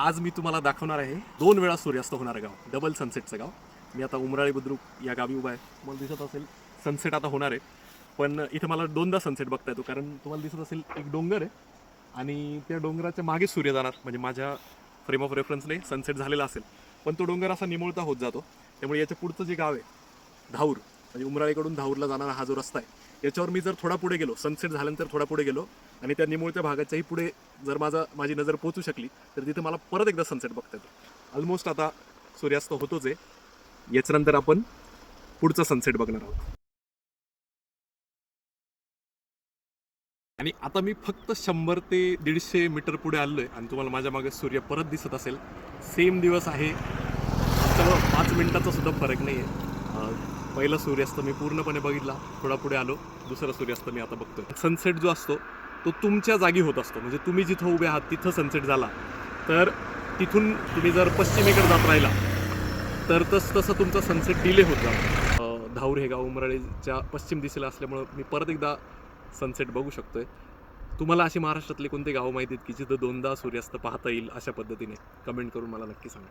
आज मी तुम्हाला दाखवणार आहे 2 वेळा सूर्यास्त होणारं गाव, डबल सनसेटचं गाव. मी आता उमराळी बुद्रुक या गावी उभा आहे. तुम्हाला दिसत असेल सनसेट आता होणार आहे, पण इथं मला 2दा सनसेट बघता येतो, कारण तुम्हाला दिसत असेल एक डोंगर आहे आणि त्या डोंगराच्या मागे सूर्य जाणार, म्हणजे माझ्या फ्रेम ऑफ रेफरन्सने सनसेट झालेला असेल, पण तो डोंगर असा निमुळता होत जातो. त्यामुळे याच्या पुढचं जे गाव आहे धाऊर, म्हणजे उमराळीकडून धाऊरला जाणारा हा जो रस्ता आहे, याच्यावर मी जर थोडा पुढे गेलो, सनसेट झाल्यानंतर थोडा पुढे गेलो आणि त्या निमुळत्या भागाच्याही पुढे जर माझी नजर पोचू शकली, तर तिथे मला परत एकदा सनसेट बघता येतो. ऑलमोस्ट आता सूर्यास्त होतोच आहे. याच्यानंतर आपण पुढचा सनसेट बघणार आहोत. आणि आता मी फक्त 100 ते 150 मीटर पुढे आलोय आणि तुम्हाला माझ्या मागे सूर्य परत दिसत असेल. सेम दिवस आहे, चलो 5 मिनिटाचा सुद्धा फरक नाही आहे. पहिला सूर्यास्त मी पूर्णपणे बघितला, थोडा पुढे आलो, दुसरा सूर्यास्त मी आता बघतोय. सनसेट जो असतो तो तुमच्या जागी होत असतो, म्हणजे तुम्ही जिथं उभे आहात तिथं सनसेट झाला, तर तिथून तुम्ही जर पश्चिमेकडे जात राहिला तर तसं तुमचा सनसेट डिले होत जातो. धाऊर हे गाव उमराळीच्या पश्चिम दिशेला असल्यामुळं मी परत एकदा सनसेट बघू शकतोय. तुम्हाला अशी महाराष्ट्रातले कोणते गाव माहिती आहेत की जिथं 2दा सूर्यास्त पाहता येईल अशा पद्धतीने? कमेंट करून मला नक्की सांगा.